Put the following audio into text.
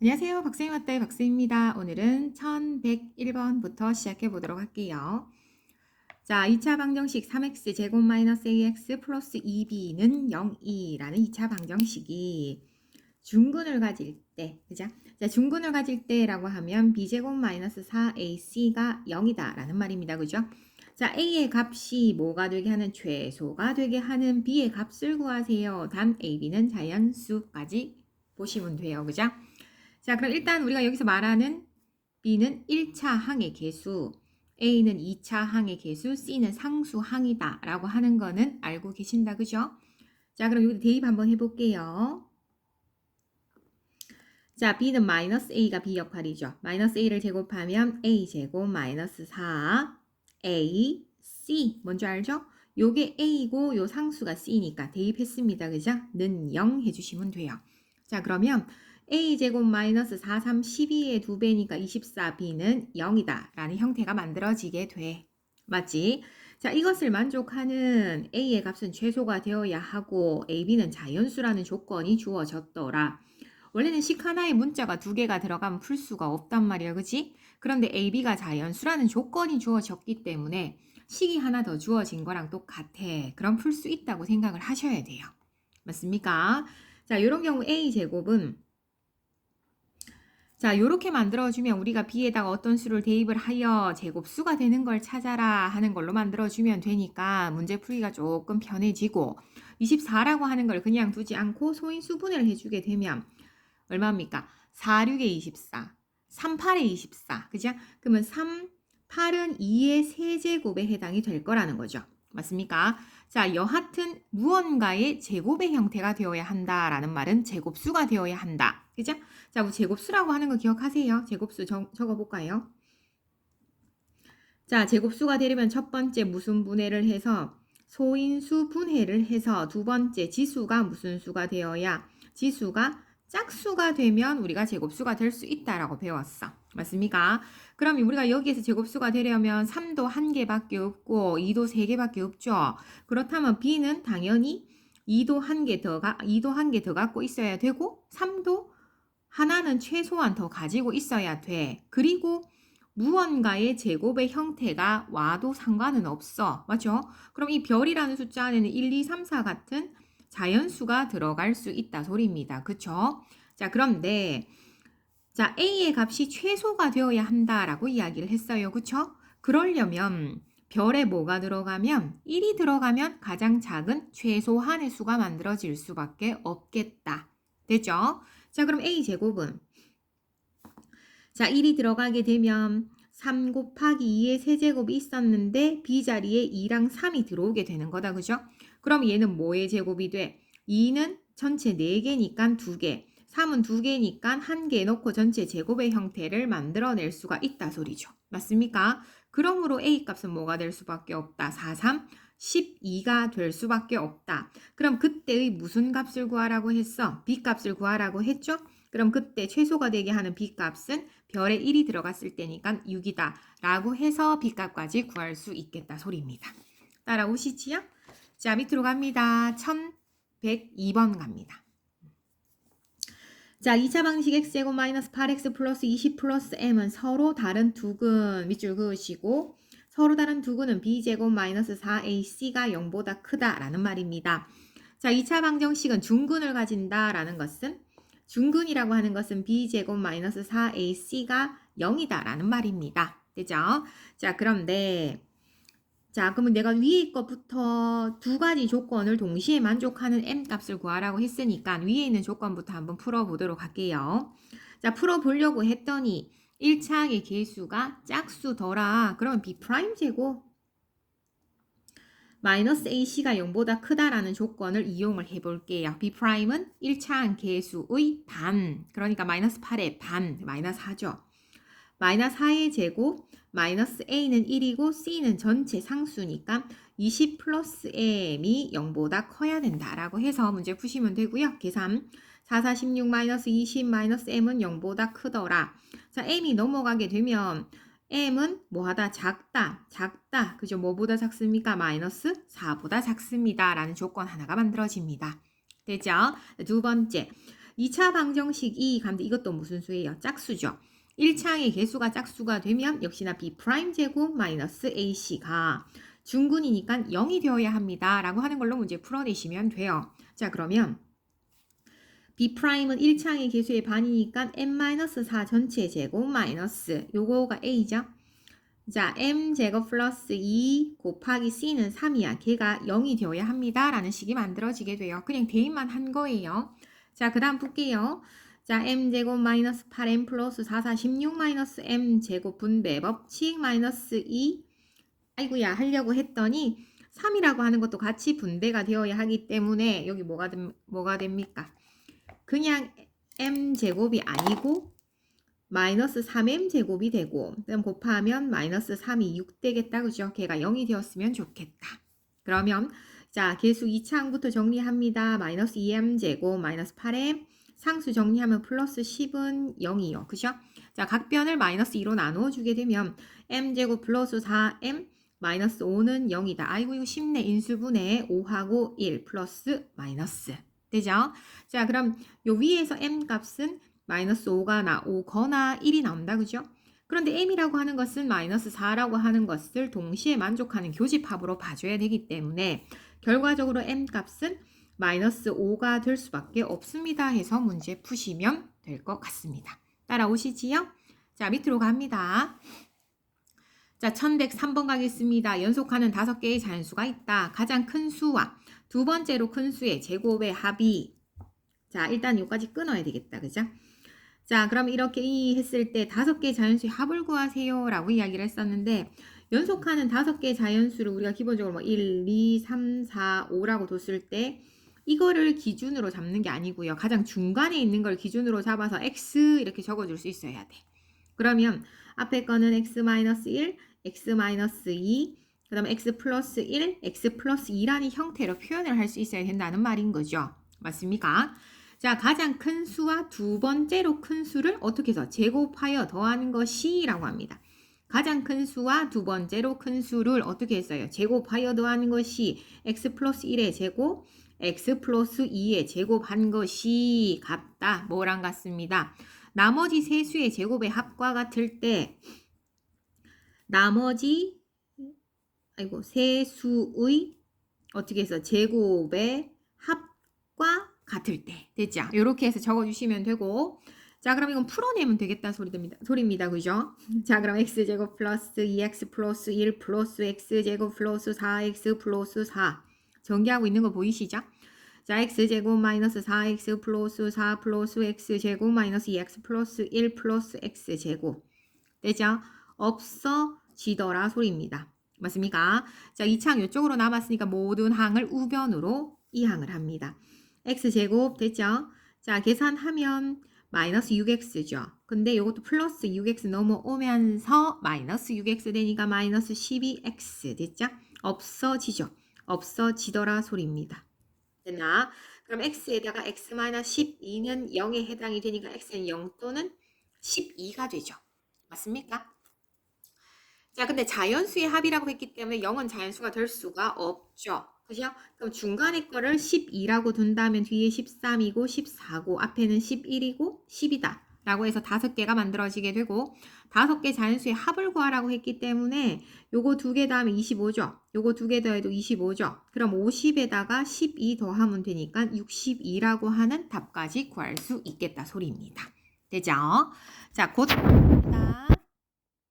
안녕하세요. 박쌤 왔다의 박쌤입니다. 오늘은 1101번부터 시작해 보도록 할게요. 자, 2차 방정식 3x 제곱 마이너스 ax 플러스 2b는 0이라는 2차 방정식이 중근을 가질 때, 그죠? 자, 중근을 가질 때라고 하면 b제곱 마이너스 4ac가 0이다 라는 말입니다. 그죠? 자, a의 값이 뭐가 되게 하는 최소가 되게 하는 b의 값을 구하세요. 단 ab는 자연수까지 보시면 돼요. 그죠? 자, 그럼 일단 우리가 여기서 말하는 B는 1차 항의 개수, A는 2차 항의 개수, C는 상수 항이다 라고 하는 거는 알고 계신다. 그죠? 자, 그럼 여기 대입 한번 해볼게요. 자, B는 마이너스 A가 B 역할이죠. 마이너스 A를 제곱하면 A 제곱 마이너스 4 A, C 뭔지 알죠? 요게 A고 요 상수가 C니까 대입했습니다. 그죠? 는 0 해주시면 돼요. 자, 그러면 a제곱 마이너스 4, 3, 12의 2배니까 24b는 0이다 라는 형태가 만들어지게 돼. 맞지? 자, 이것을 만족하는 a의 값은 최소가 되어야 하고 ab는 자연수라는 조건이 주어졌더라. 원래는 식 하나에 문자가 두 개가 들어가면 풀 수가 없단 말이야. 그치? 그런데 ab가 자연수라는 조건이 주어졌기 때문에 식이 하나 더 주어진 거랑 똑같아. 그럼 풀 수 있다고 생각을 하셔야 돼요. 맞습니까? 자, 이런 경우 a제곱은 자, 요렇게 만들어주면 우리가 b에다가 어떤 수를 대입을 하여 제곱수가 되는 걸 찾아라 하는 걸로 만들어주면 되니까 문제 풀기가 조금 편해지고 24라고 하는 걸 그냥 두지 않고 소인수분해를 해주게 되면 얼마입니까? 4, 6에 24, 3, 8에 24, 그죠? 그러면 3, 8은 2의 세제곱에 해당이 될 거라는 거죠. 맞습니까? 자, 여하튼 무언가의 제곱의 형태가 되어야 한다라는 말은 제곱수가 되어야 한다. 그죠? 자, 우리 제곱수라고 하는 거 기억하세요? 제곱수 적어볼까요? 자, 제곱수가 되려면 첫 번째 무슨 분해를 해서 소인수 분해를 해서 두 번째 지수가 무슨 수가 되어야 지수가 짝수가 되면 우리가 제곱수가 될 수 있다라고 배웠어. 맞습니까? 그럼 우리가 여기에서 제곱수가 되려면 3도 1개밖에 없고 2도 3개밖에 없죠. 그렇다면 B는 당연히 2도 1개 더 갖고 있어야 되고 3도 하나는 최소한 더 가지고 있어야 돼. 그리고 무언가의 제곱의 형태가 와도 상관은 없어. 맞죠? 그럼 이 별이라는 숫자 안에는 1, 2, 3, 4 같은 자연수가 들어갈 수 있다 소리입니다. 그쵸? 자, 그런데 자, A의 값이 최소가 되어야 한다라고 이야기를 했어요. 그쵸? 그러려면 별에 뭐가 들어가면 1이 들어가면 가장 작은 최소한의 수가 만들어질 수밖에 없겠다. 됐죠? 자, 그럼 A제곱은 자, 1이 들어가게 되면 3 곱하기 2의 세제곱이 있었는데 B자리에 2랑 3이 들어오게 되는 거다. 그죠? 그럼 얘는 뭐의 제곱이 돼? 2는 전체 4개니까 2개, 3은 2개니까 1개 놓고 전체 제곱의 형태를 만들어낼 수가 있다 소리죠. 맞습니까? 그러므로 A 값은 뭐가 될 수밖에 없다. 4, 3, 12가 될 수밖에 없다. 그럼 그때의 무슨 값을 구하라고 했어? B 값을 구하라고 했죠? 그럼 그때 최소가 되게 하는 B값은 별에 1이 들어갔을 때니까 6이다 라고 해서 B값까지 구할 수 있겠다 소리입니다. 따라오시지요? 자, 밑으로 갑니다. 1102번 갑니다. 자, 2차 방식 x제곱 마이너스 8x 플러스 20 플러스 m은 서로 다른 두 근 밑줄 그으시고 서로 다른 두 근은 b제곱 마이너스 4ac가 0보다 크다라는 말입니다. 자, 2차 방정식은 중근을 가진다라는 것은 중근이라고 하는 것은 b제곱 마이너스 4ac가 0이다 라는 말입니다. 되죠? 자, 그런데 자, 그러면 내가 위에 것부터 두 가지 조건을 동시에 만족하는 m 값을 구하라고 했으니까 위에 있는 조건부터 한번 풀어보도록 할게요. 자, 풀어보려고 했더니 1차항의 개수가 짝수더라. 그러면 b' 제곱 마이너스 ac가 0보다 크다라는 조건을 이용을 해볼게요. b'은 1차항 개수의 반, 그러니까 마이너스 8의 반, 마이너스 4죠. 마이너스 4의 제곱, 마이너스 a는 1이고 c는 전체 상수니까 20 플러스 m이 0보다 커야 된다라고 해서 문제 푸시면 되고요. 계산 4, 4, 16 마이너스 20 마이너스 m은 0보다 크더라. 자, m이 넘어가게 되면 m은 뭐하다? 작다. 그죠? 뭐보다 작습니까? 마이너스 4보다 작습니다. 라는 조건 하나가 만들어집니다. 되죠? 두 번째. 2차 방정식 2 가운데 이것도 무슨 수예요? 짝수죠. 1차의 개수가 짝수가 되면 역시나 b' 제곱 마이너스 ac가 중근이니까 0이 되어야 합니다. 라고 하는 걸로 문제 풀어내시면 돼요. 자, 그러면 B'은 1차의 개수의 반이니까 m-4 전체 제곱 마이너스 요거가 A죠. 자, m제곱 플러스 2 곱하기 C는 3이야. 걔가 0이 되어야 합니다. 라는 식이 만들어지게 돼요. 그냥 대입만 한 거예요. 자, 그 다음 볼게요. 자, m제곱 마이너스 8m 플러스 4, 4, 16 마이너스 m제곱 분배 법칙 마이너스 2 아이고야 하려고 했더니 3이라고 하는 것도 같이 분배가 되어야 하기 때문에 여기 뭐가 됩니까? 그냥 m제곱이 아니고 마이너스 3m제곱이 되고 그다음 곱하면 마이너스 3이 6 되겠다. 그죠? 걔가 0이 되었으면 좋겠다. 그러면 자 개수 2차항부터 정리합니다. 마이너스 2m제곱 마이너스 8m 상수 정리하면 플러스 10은 0이요. 그죠? 자 각변을 마이너스 2로 나누어주게 되면 m제곱 플러스 4m 마이너스 5는 0이다. 아이고 이거 쉽네. 인수분해 5하고 1 플러스 마이너스 되죠? 자 그럼 요 위에서 m 값은 마이너스 5거나 1이 나온다. 그죠? 그런데 m이라고 하는 것은 마이너스 4라고 하는 것을 동시에 만족하는 교집합으로 봐줘야 되기 때문에 결과적으로 m 값은 마이너스 5가 될 수밖에 없습니다. 해서 문제 푸시면 될 것 같습니다. 따라오시지요? 자 밑으로 갑니다. 자 1103번 가겠습니다. 연속하는 5개의 자연수가 있다. 가장 큰 수와 두 번째로 큰 수의 제곱의 합이 자 일단 여기까지 끊어야 되겠다. 그죠? 자 그럼 이렇게 했을 때 5개의 자연수의 합을 구하세요 라고 이야기를 했었는데 연속하는 5개의 자연수를 우리가 기본적으로 뭐 1, 2, 3, 4, 5라고 뒀을 때 이거를 기준으로 잡는 게 아니고요. 가장 중간에 있는 걸 기준으로 잡아서 x 이렇게 적어줄 수 있어야 돼. 그러면 앞에 거는 x-1, x-2, 그 다음에 x 플러스 1, x 플러스 2라는 형태로 표현을 할 수 있어야 된다는 말인 거죠. 맞습니까? 자, 가장 큰 수와 두 번째로 큰 수를 어떻게 해서 제곱하여 더하는 것이 라고 합니다. 가장 큰 수와 두 번째로 큰 수를 어떻게 했어요? 제곱하여 더하는 것이 x 플러스 1의 제곱, x 플러스 2의 제곱한 것이 같다. 뭐랑 같습니다. 나머지 세 수의 제곱의 합과 같을 때 나머지 세 수의 어떻게 해서 제곱의 합과 같을 때 됐죠? 이렇게 해서 적어주시면 되고 자 그럼 이건 풀어내면 되겠다 소리입니다. 그죠? 자 그럼 x제곱 플러스 2x 플러스 1 플러스 x제곱 플러스 4x 플러스 4 전개하고 있는 거 보이시죠? 자 x제곱 마이너스 4x 플러스 4 플러스 x제곱 마이너스 2x 플러스 1 플러스 x제곱 되죠? 없어지더라 소리입니다. 맞습니까? 자 2차항 이쪽으로 남았으니까 모든 항을 우변으로 이항을 합니다. x제곱 됐죠? 자 계산하면 마이너스 6x죠. 근데 이것도 플러스 6x 넘어오면서 마이너스 6x 되니까 마이너스 12x 됐죠? 없어지죠. 없어지더라 소리입니다. 됐나? 그럼 x에다가 x-12는 0에 해당이 되니까 x는 0 또는 12가 되죠. 맞습니까? 자, 근데 자연수의 합이라고 했기 때문에 0은 자연수가 될 수가 없죠. 그죠? 그럼 중간에 거를 12라고 둔다면 뒤에 13이고 14고 앞에는 11이고 10이다. 라고 해서 5개가 만들어지게 되고 5개 자연수의 합을 구하라고 했기 때문에 요거 2개 더하면 25죠. 요거 2개 더해도 25죠. 그럼 50에다가 12 더하면 되니까 62라고 하는 답까지 구할 수 있겠다 소리입니다. 되죠? 자, 곧 갑니다.